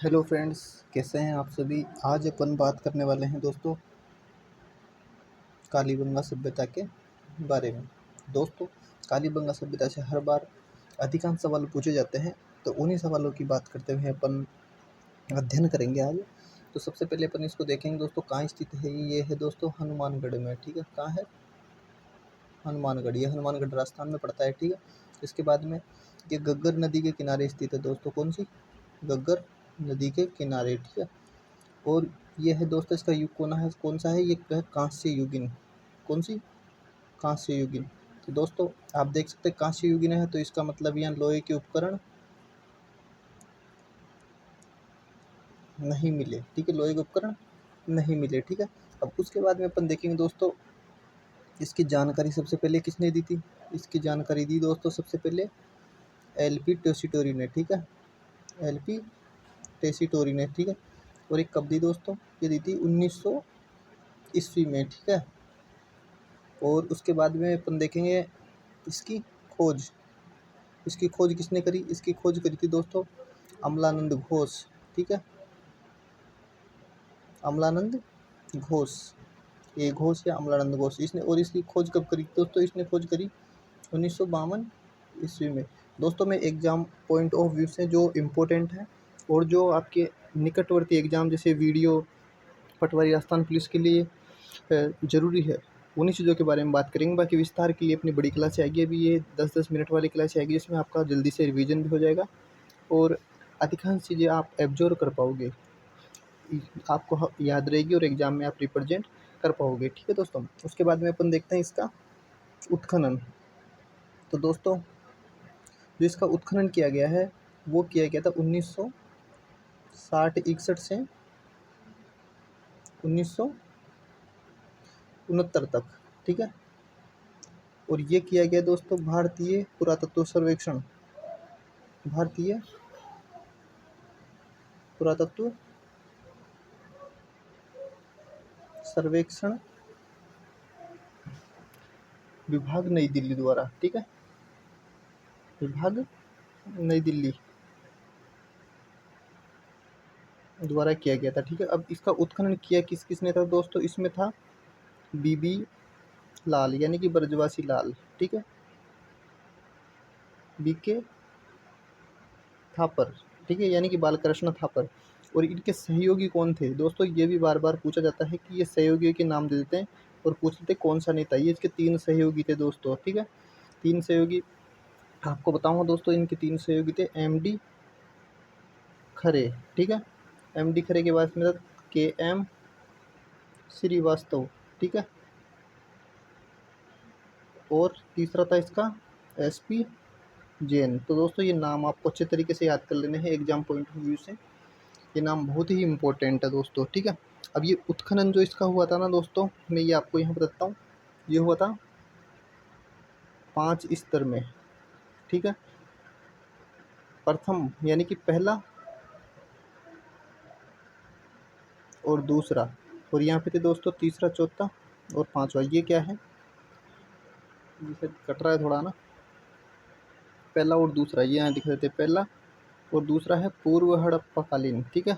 Hello friends, कैसे हैं आप सभी। आज अपन बात करने वाले हैं दोस्तों कालीबंगा सभ्यता के बारे में। दोस्तों, कालीबंगा सभ्यता से हर बार अधिकांश सवाल पूछे जाते हैं, तो उन्हीं सवालों की बात करते हुए अपन अध्ययन करेंगे आज। तो सबसे पहले अपन इसको देखेंगे दोस्तों, कहाँ स्थित है। ये है दोस्तों हनुमानगढ़ में। ठीक है, कहाँ है? हनुमानगढ़। ये हनुमानगढ़ राजस्थान में पड़ता है। ठीक है, इसके बाद में ये गग्गर नदी के किनारे स्थित है दोस्तों। कौन सी? गग्गर नदी के किनारे। ठीक है, और ये है दोस्तों इसका युग कौन सा है? ये है कांस्य युगीन। कौन सी? कांस्य युगीन। तो दोस्तों आप देख सकते हैं कांस्य युगीन है, तो इसका मतलब यहाँ लोहे के उपकरण नहीं मिले। ठीक है, लोहे के उपकरण नहीं मिले। ठीक है, अब उसके बाद में अपन देखेंगे दोस्तों इसकी जानकारी सबसे पहले किसने दी थी। इसकी जानकारी दी दोस्तों सबसे पहले एलपी टेसीटोरी ने। ठीक है, एलपी टेसीटोरी ने। ठीक है, और एक कब दी दोस्तों? ये दी थी 1900 ईस्वी में। ठीक है, और उसके बाद में अपन देखेंगे इसकी खोज। इसकी खोज किसने करी? इसकी खोज करी थी दोस्तों अमलानंद घोष। ठीक है, अमलानंद घोष। ये घोष या अमलानंद घोष इसने, और इसकी खोज कब करी दोस्तों? इसने खोज करी 1952 ईस्वी में। दोस्तों में एग्जाम पॉइंट ऑफ व्यू से जो इम्पोर्टेंट है और जो आपके निकटवर्ती एग्जाम जैसे वीडियो पटवारी राजस्थान पुलिस के लिए ज़रूरी है, उन्हीं चीज़ों के बारे में बात करेंगे। बाकी विस्तार के लिए अपनी बड़ी क्लास आएगी। अभी ये 10-10 मिनट वाली क्लास आएगी, जिसमें आपका जल्दी से रिवीजन भी हो जाएगा और अधिकांश चीज़ें आप एब्जॉर्व कर पाओगे, आपको याद रहेगी और एग्ज़ाम में आप रिप्रेजेंट कर पाओगे। ठीक है दोस्तों, उसके बाद में अपन देखते हैं इसका उत्खनन। तो दोस्तों जो इसका उत्खनन किया गया है वो किया गया था 1960-61 से 1969 तक। ठीक है, और ये किया गया दोस्तों भारतीय पुरातत्व सर्वेक्षण, भारतीय पुरातत्व सर्वेक्षण विभाग नई दिल्ली द्वारा। ठीक है, विभाग नई दिल्ली द्वारा किया गया था। ठीक है, अब इसका उत्खनन किया किस किसने था दोस्तों? इसमें था बीबी लाल, यानी कि ब्रजवासी लाल। ठीक है, बीके थापर। ठीक है, यानी कि बालकृष्ण थापर। और इनके सहयोगी कौन थे दोस्तों? ये भी बार बार पूछा जाता है कि ये सहयोगियों के नाम दे देते हैं और पूछते थे कौन सा नेता। ये इसके 3 सहयोगी थे दोस्तों। ठीक है, 3 सहयोगी आपको बताऊंगा दोस्तों। इनके 3 सहयोगी थे एमडी खरे। ठीक है, एमडी खरे के बाद में था केएम श्रीवास्तव। ठीक है, और तीसरा था इसका एसपी जैन। तो दोस्तों ये नाम आपको अच्छे तरीके से याद कर लेने हैं एग्जाम पॉइंट ऑफ व्यू से। ये नाम बहुत ही इम्पोर्टेंट है दोस्तों। ठीक है, अब ये उत्खनन जो इसका हुआ था ना दोस्तों, मैं ये आपको यहाँ बताता हूँ। ये हुआ था 5 स्तर में। ठीक है, प्रथम यानी कि पहला और दूसरा, और यहाँ पे थे दोस्तों तीसरा, चौथा और पांचवा। ये क्या है? जिसे कट रहा है थोड़ा ना। पहला और दूसरा ये यहाँ दिख रहे थे, पहला और दूसरा है पूर्व हड़प्पा कालीन। ठीक है,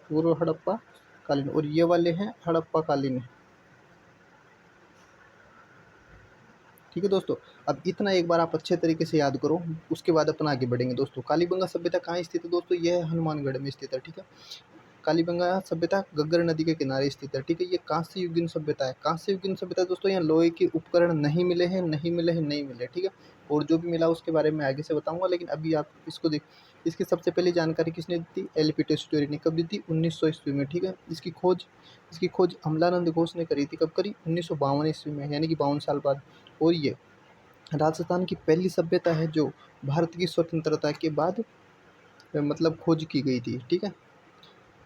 पूर्व हड़प्पा कालीन, और ये वाले हैं हड़प्पा कालीन। ठीक है दोस्तों, अब इतना एक बार आप अच्छे तरीके से याद करो, उसके बाद अपन आगे बढ़ेंगे दोस्तों। कालीबंगा सभ्यता कहाँ स्थित है दोस्तों? यह हनुमानगढ़ में स्थित है। ठीक है, कालीबंगा सभ्यता गग्गर नदी के किनारे स्थित है। ठीक है, ये कांस्य युगीन सभ्यता है। कांस्य युगीन सभ्यता दोस्तों, यहाँ लोहे के उपकरण नहीं मिले हैं, नहीं मिले हैं, नहीं मिले। ठीक है, और जो भी मिला उसके बारे में आगे से बताऊंगा, लेकिन अभी आप इसको देख। इसकी सबसे पहले जानकारी किसने दी थी? एलपी टेस्टोरी ने। कब दी थी? 1900 ईस्वी में। ठीक है, इसकी खोज अमलानंद घोष ने करी थी। कब करी? 1952 ईस्वी में, यानी कि 52 साल बाद। और ये राजस्थान की पहली सभ्यता है जो भारत की स्वतंत्रता के बाद मतलब खोज की गई थी। ठीक है,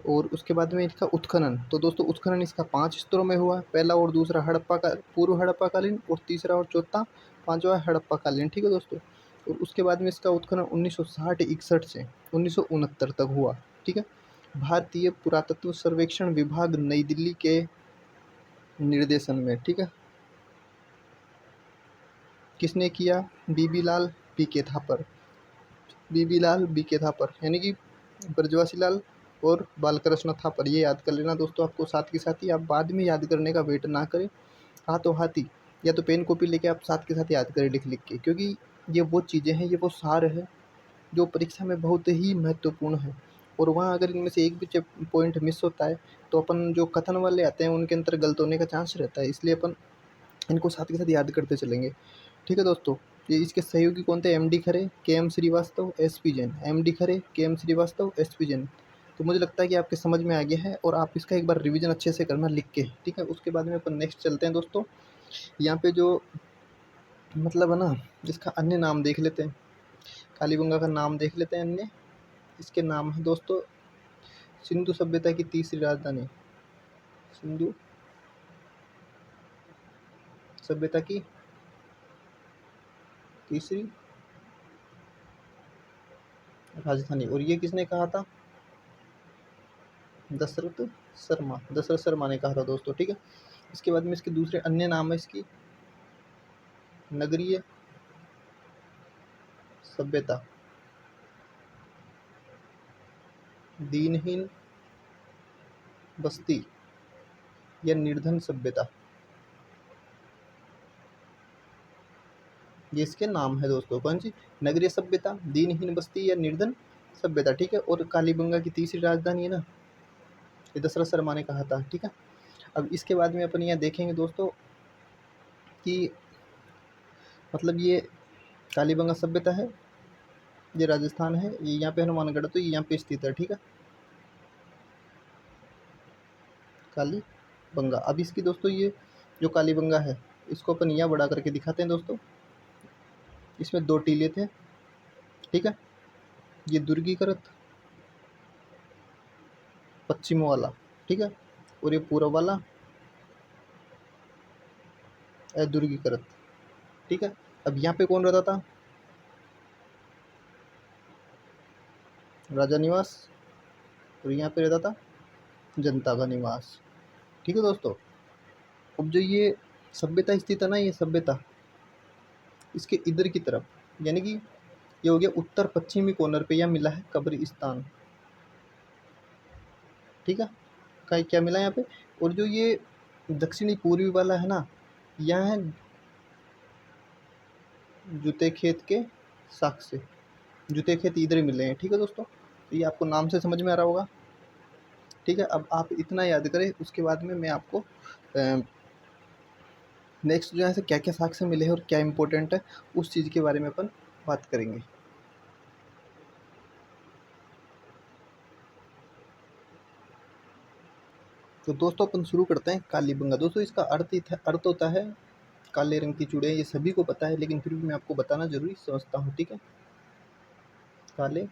और उसके बाद में इसका उत्खनन। तो दोस्तों उत्खनन इसका 5 स्तरों में हुआ। पहला और दूसरा हड़प्पा का पूर्व हड़प्पा कालीन, और तीसरा और चौथा पांचवा हड़प्पा कालीन। ठीक है दोस्तों, और उसके बाद में इसका उत्खनन 1960-61 से 1969 तक हुआ। ठीक है, भारतीय पुरातत्व सर्वेक्षण विभाग नई दिल्ली के निर्देशन में। ठीक है, किसने किया? बीबी लाल, पी के थापर। बीबी लाल बीके थापर, यानी कि ब्रजवासी लाल और बालकृष्ण थापर, ये याद कर लेना दोस्तों आपको। साथ के साथ ही आप बाद में याद करने का वेट ना करें, हाथों हाथ ही या तो पेन कॉपी लेके आप साथ के साथ याद करें लिख लिख के, क्योंकि ये वो चीज़ें हैं, ये वो सार है जो परीक्षा में बहुत ही महत्वपूर्ण है। और वहाँ अगर इनमें से एक भी पॉइंट मिस होता है तो अपन जो कथन वाले आते हैं उनके अंदर गलत होने का चांस रहता है, इसलिए अपन इनको साथ के साथ याद करते चलेंगे। ठीक है दोस्तों, ये इसके सहयोगी कौन थे? M D Khare, K M Srivastava, S P Jain. M D Khare, K M Srivastava, S P Jain. तो मुझे लगता है कि आपके समझ में आ गया है, और आप इसका एक बार रिवीजन अच्छे से करना लिख के, ठीक है। उसके बाद में अपन नेक्स्ट चलते हैं दोस्तों। यहाँ पे जो मतलब है ना, इसका अन्य नाम देख लेते हैं, कालीबंगा का नाम देख लेते हैं अन्य। इसके नाम है दोस्तों सिंधु सभ्यता की तीसरी राजधानी, सिंधु सभ्यता की तीसरी राजधानी। और ये किसने कहा था? दशरथ शर्मा, दशरथ शर्मा ने कहा था दोस्तों, ठीक है। इसके बाद में इसके दूसरे अन्य नाम है इसकी नगरीय सभ्यता, दीनहीन बस्ती या निर्धन सभ्यता, ये इसके नाम है दोस्तों। कौन सी? नगरीय सभ्यता, दीनहीन बस्ती या निर्धन सभ्यता, ठीक है। और कालीबंगा की तीसरी राजधानी है ना, ये दशरथ शर्मा ने कहा था, ठीक है। अब इसके बाद में अपन यहाँ देखेंगे दोस्तों कि मतलब ये कालीबंगा सभ्यता है, ये राजस्थान है, ये यहाँ पे हनुमानगढ़, तो ये यहाँ पे स्थित है, ठीक है, कालीबंगा। अब इसकी दोस्तों ये जो कालीबंगा है इसको अपन यहाँ बड़ा करके दिखाते हैं दोस्तों। इसमें दो टीले थे, ठीक है, ये दुर्गीकृत पश्चिम वाला, ठीक है, और ये पूर्व वाला अदुर्गीकृत, ठीक है। अब यहाँ पे कौन रहता था? राजा निवास, और यहाँ पे रहता था जनता का निवास, ठीक है दोस्तों। अब जो ये सभ्यता स्थित है ना, ये सभ्यता इसके इधर की तरफ, यानी कि ये हो गया उत्तर पश्चिमी कॉर्नर पे, यह मिला है कब्रिस्तान, ठीक है, का क्या मिला यहाँ पे। और जो ये दक्षिणी पूर्वी वाला है ना, यहाँ है जूते खेत के साक्ष्य, जूते खेत इधर ही मिले हैं, ठीक है दोस्तों। तो ये आपको नाम से समझ में आ रहा होगा, ठीक है। अब आप इतना याद करें, उसके बाद में मैं आपको नेक्स्ट जो है क्या क्या साक्ष्य मिले हैं और क्या इंपॉर्टेंट है उस चीज़ के बारे में अपन बात करेंगे। तो दोस्तों अपन शुरू करते हैं कालीबंगा। दोस्तों इसका अर्थ होता है काले रंग की चूड़ियाँ, ये सभी को पता है, लेकिन फिर भी मैं आपको बताना जरूरी समझता हूँ, ठीक है। काले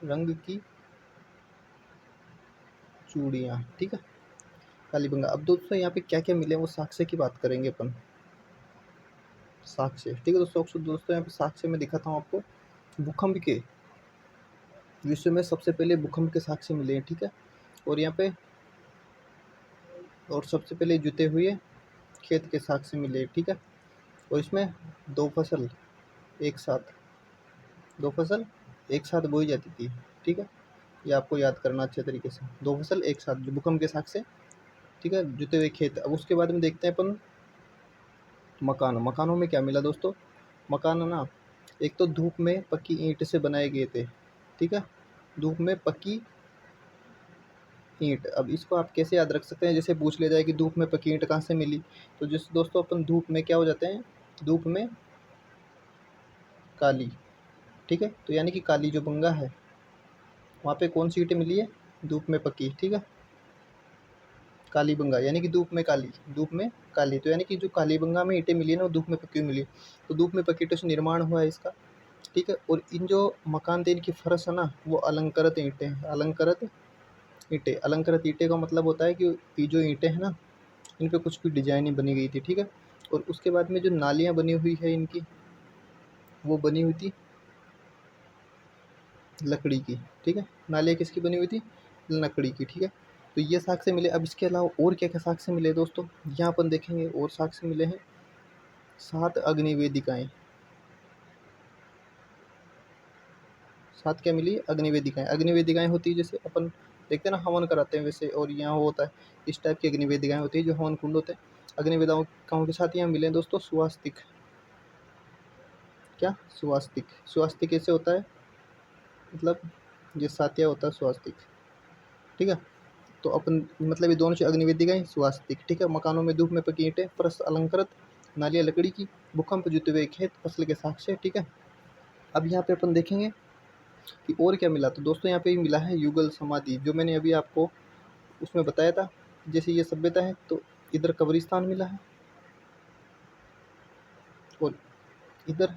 रंग की चूड़ियाँ, ठीक है, कालीबंगा। अब दोस्तों यहाँ पे क्या क्या मिले वो साक्ष्य की बात करेंगे अपन, साक्ष्य, ठीक है दोस्तों यहाँ पे साक्ष्य में दिखाता हूँ आपको। भूकंप के, विश्व में सबसे पहले भूकंप के साक्ष्य मिले हैं, ठीक है। और यहाँ पे और सबसे पहले जुते हुए खेत के साक्ष्य मिले, ठीक है। और इसमें दो फसल एक साथ दो फसल एक साथ बोई जाती थी, ठीक है, ये आपको याद करना अच्छे तरीके से। दो फसल एक साथ, जो भूकंप के साक्ष्य, ठीक है, जुते हुए खेत। अब उसके बाद में देखते हैं अपन मकान। मकानों में क्या मिला दोस्तों? मकान ना, एक तो धूप में पक्की ईंट से बनाए गए थे, ठीक है, धूप में पक्की ईंट। अब इसको आप कैसे याद रख सकते हैं? जैसे पूछ लिया जाए कि धूप में पकी ईंट कहाँ से मिली, तो जिस दोस्तों अपन धूप में क्या हो जाते हैं, धूप में काली, ठीक है, तो यानी कि काली जो बंगा है वहाँ पे कौन सी ईंटें मिली है? धूप में पकी, ठीक है, काली बंगा, यानी कि धूप में काली, धूप में काली, तो यानी कि जो काली बंगा में ईंटें मिली है ना वो धूप में पकी हुई मिली, तो धूप में पकी ईंटों से निर्माण हुआ है इसका, ठीक है। और इन जो मकान थे इनकी फर्श है ना वो अलंकृत ईंटें हैं, अलंकृत ईंटें। अलंकृत ईंटें का मतलब होता है कि ये जो ईंटें हैं ना इन पे कुछ भी डिजाइनिंग बनी गई थी, ठीक है। और उसके बाद में जो नालियाँ बनी हुई है इनकी, वो बनी हुई थी लकड़ी की, ठीक है, नालियाँ किसकी बनी हुई थी? लकड़ी की, ठीक है। तो ये साक्ष्य मिले। अब इसके अलावा और क्या क्या साक्ष्य मिले दोस्तों, यहाँ अपन देखेंगे और साक्ष्य मिले हैं 7 अग्नि वेदिकाएँ, साथ क्या मिली? अग्निवेदिकाएँ। अग्निवेदिकाएँ होती है जैसे अपन देखते हैं ना हवन कराते हैं वैसे, और यहाँ वो होता है इस टाइप की अग्निवेदिकाएँ होती है जो हवन कुंड होते हैं। अग्निवेदिकाओं के साथ यहाँ मिले हैं दोस्तों स्वास्तिक। क्या? स्वास्तिक। स्वास्तिक कैसे होता है? मतलब ये सातिया होता है स्वास्तिक, ठीक है? तो अपन मतलब ये दोनों चीज़ अग्निवेदिकाएँ, स्वास्तिक, ठीक है? मकानों में धूप में पकी ईंटें, फर्श अलंकृत, नालियाँ लकड़ी की, भूकंप जुते हुए खेत, फसल के साक्ष्य, ठीक है? अब यहाँ पे अपन देखेंगे कि और क्या मिला, तो दोस्तों यहाँ पे मिला है युगल समाधि, जो मैंने अभी आपको उसमें बताया था। जैसे ये सभ्यता है तो इधर कब्रिस्तान मिला है, और इधर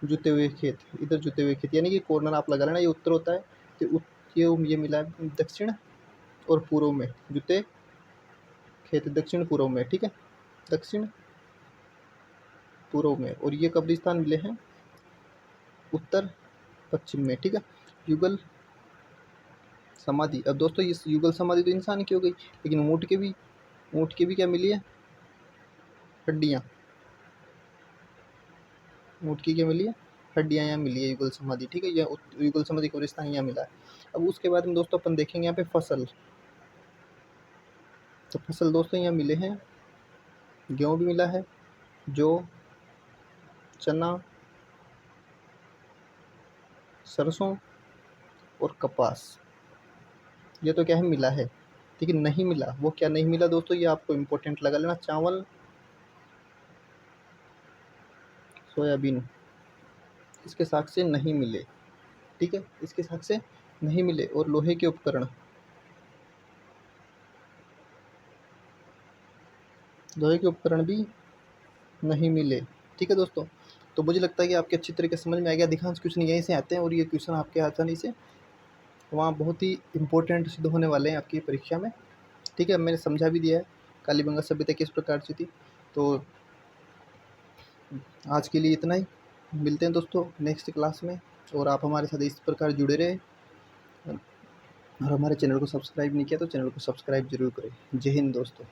जुते हुए खेत, इधर जुते हुए खेत, यानी कि कॉर्नर आप लगा लेना, ये उत्तर होता है। तो ये मिला है दक्षिण और पूर्व में जुते खेत, दक्षिण पूर्व में, ठीक है? दक्षिण पूर्व में, और ये कब्रिस्तान मिले हैं उत्तर पश्चिम में, ठीक है? युगल समाधि। अब दोस्तों इस युगल समाधि तो इंसान की हो गई, लेकिन ऊँट की भी क्या मिली है? हड्डियाँ। ऊँट की क्या मिली है? हड्डियाँ यहाँ मिली है युगल समाधि, ठीक है? यह युगल समाधि कब्रिस्तान यहाँ मिला है। अब उसके बाद में दोस्तों अपन देखेंगे यहाँ पे फसल। तो फसल दोस्तों यहाँ मिले हैं, गेहूँ भी मिला है, जौ, चना, सरसों और कपास। ये तो क्या है? मिला है। लेकिन नहीं मिला, वो क्या नहीं मिला दोस्तों, ये आपको इम्पोर्टेंट लगा लेना, चावल, सोयाबीन, इसके साक्ष्य नहीं मिले, ठीक है? इसके साक्ष्य नहीं मिले। और लोहे के उपकरण, लोहे के उपकरण भी नहीं मिले, ठीक है दोस्तों? तो मुझे लगता है कि आपके अच्छी तरीके से समझ में आ गया। अधिकांश क्वेश्चन यहीं से आते हैं, और ये क्वेश्चन आपके आसानी से वहाँ बहुत ही इंपॉर्टेंट सिद्ध होने वाले हैं आपकी परीक्षा में, ठीक है? मैंने समझा भी दिया है कालीबंगा सभ्यता किस प्रकार से थी। तो आज के लिए इतना ही, मिलते हैं दोस्तों नेक्स्ट क्लास में, और आप हमारे साथ इस प्रकार जुड़े रहे, और हमारे चैनल को सब्सक्राइब नहीं किया तो चैनल को सब्सक्राइब जरूर करें। जय हिंद दोस्तों।